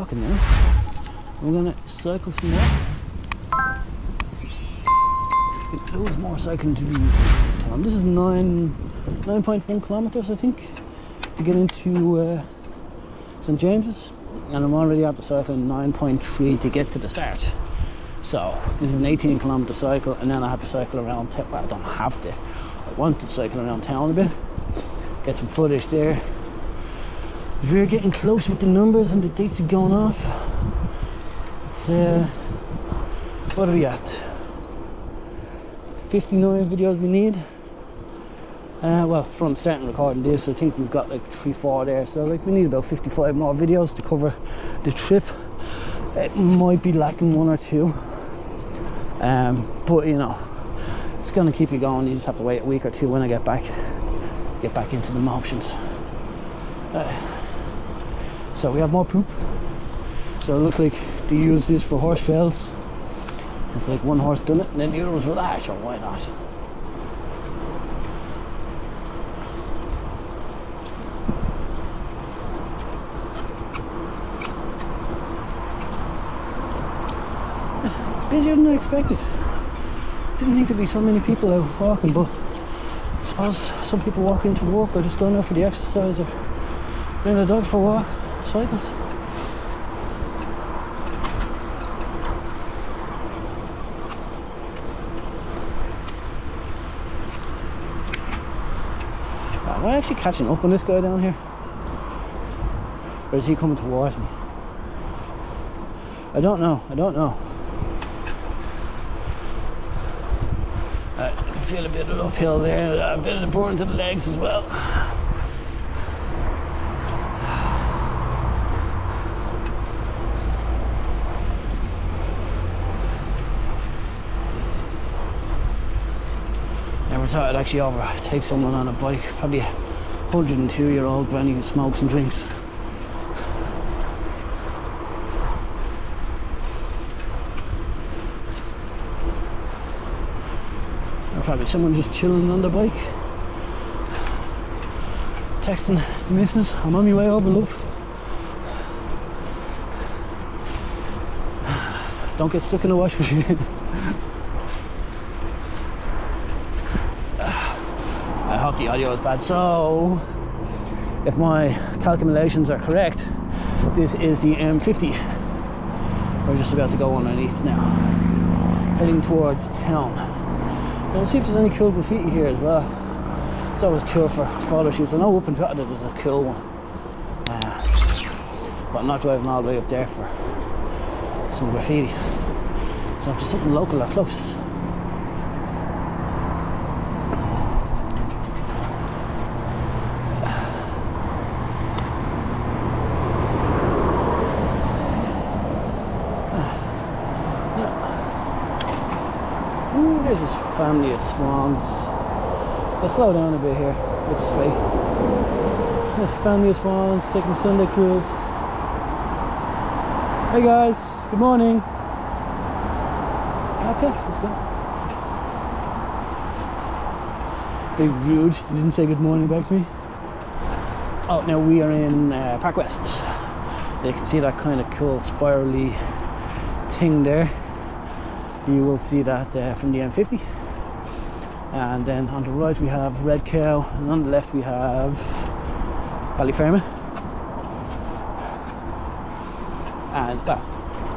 walking now. We're gonna cycle some more. Loads more cycling to do. This is 9.1 kilometers, I think, to get into St. James's, and I'm already after cycling 9.3 to get to the start. So this is an 18 kilometer cycle, and then I have to cycle around town. Well, I don't have to. I want to cycle around town a bit, get some footage there. We're getting close with the numbers and the dates are going off. It's what are we at? 59 videos we need. Well, from starting recording this, I think we've got like 3-4 there, so like we need about 55 more videos to cover the trip. It might be lacking 1 or 2, but you know, it's gonna keep you going. You just have to wait a week or 2 when I get back into the motions. So we have more poop. So it looks like they use this for horse trails. It's like one horse done it, and then the other ones were, ah, sure, why not? Busier than I expected. Didn't think there'd be so many people out walking, but I suppose some people walk into work or just going out for the exercise or bringing the dog for a walk, cycles. Am I actually catching up on this guy down here? Or is he coming towards me? I don't know, I can feel a bit of uphill there, a bit of the burn to the legs as well. Never thought I'd actually overtake someone on a bike, probably a 102-year-old granny who smokes and drinks. Or probably someone just chilling on the bike, texting the missus, I'm on my way over, love. Don't get stuck in the wash machine. I hope the audio is bad. So, if my calculations are correct, this is the M50. We're just about to go underneath now, heading towards town. And let's see if there's any cool graffiti here as well. It's always cool for photo shoots. I know up in Drogheda there's a cool one, but I'm not driving all the way up there for some graffiti. So just something local or close. There's this family of swans. Let's slow down a bit here. Look straight. This family of swans taking a Sunday cruise. Hey guys, good morning. Okay, let's go. Very rude. You didn't say good morning back to me. Oh, now we are in Park West. You can see that kind of cool spirally thing there. You will see that from the M50, and then on the right we have Red Cow, and on the left we have Ballyfermot, and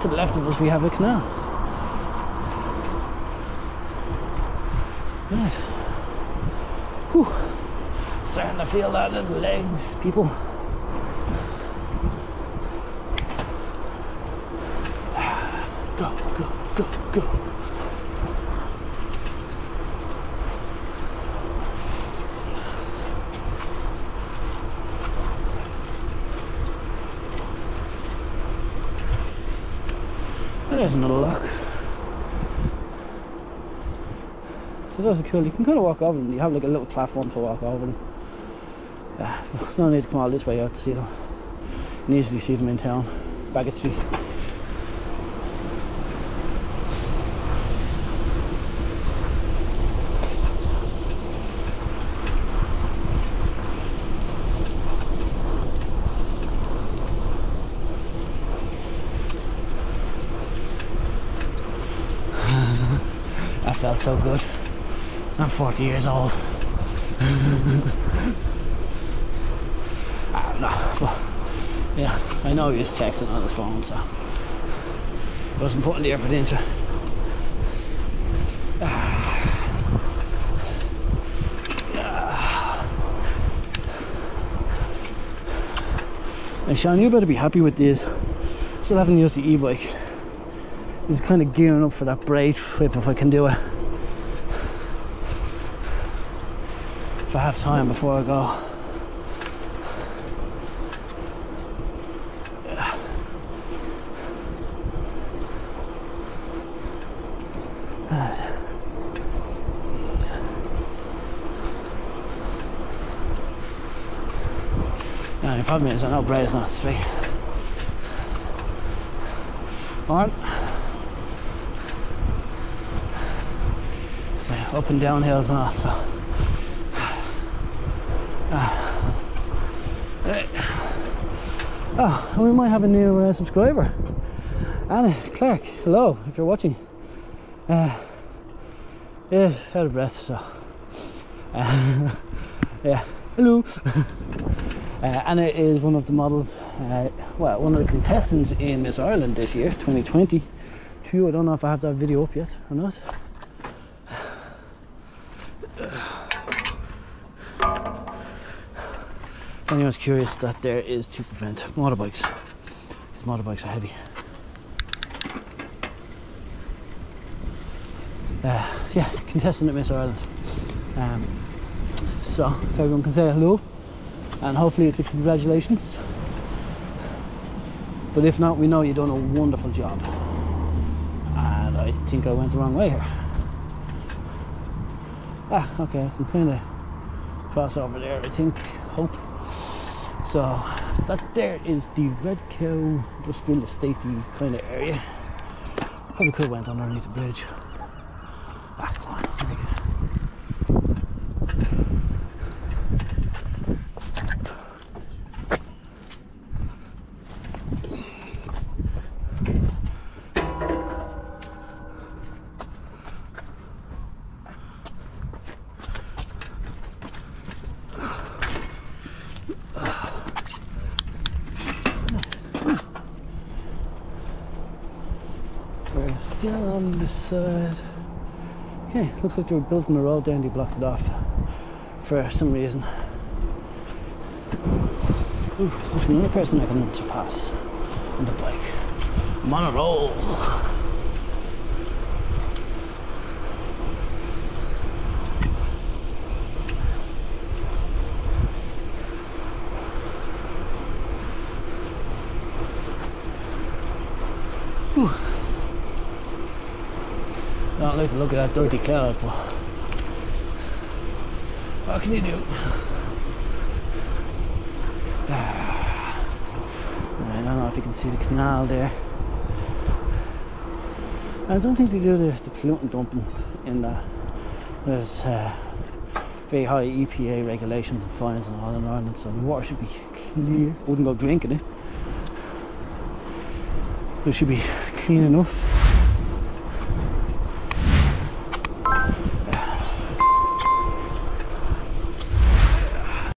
to the left of us we have a canal. Right. Whew. Starting to feel that in the legs, people. Go, go, go, go. There's another lock. So those are cool. You can kind of walk over them. You have like a little platform to walk over them. No need to come all this way out to see them. You can easily see them in town. Baggett Street. felt so good. I'm 40 years old. No, but yeah, I know he was texting on his phone, so I wasn't putting the effort into it. And Sean, you better be happy with this. Still haven't used the e-bike. He's kind of gearing up for that Bray trip if I can do it. If I have time before I go. Yeah, the problem is I know Bray is not straight. On. So up and down hills and all, so. Oh, and we might have a new subscriber. Anna Clark, hello, if you're watching. Yeah, out of breath, so. Yeah, hello. Anna is one of the models, well, one of the contestants in Miss Ireland this year, 2022. I don't know if I have that video up yet or not. If anyone's curious, that there is to prevent motorbikes, because motorbikes are heavy. Yeah, contestant at Miss Ireland. So if everyone can say hello, and hopefully it's a congratulations. But if not, we know you've done a wonderful job. And I think I went the wrong way here. Ah, okay, I can kind of cross over there, I think, hope. So that there is the Red Cow Industrial Estate-y kind of area. Probably could have went underneath the bridge. Ah, come on, there we go. We're still on this side. Okay, looks like they were building the road down, they blocked it off for some reason. Ooh, is this another person I can surpass on the bike? I'm on a roll. Ooh. I don't like to look at that dirty cloud, but what can you do? I don't know if you can see the canal there. I don't think they do the pollutant dumping in that. There's very high EPA regulations and fines and all in Ireland, so the water should be clear. I wouldn't go drinking it. It should be clean enough.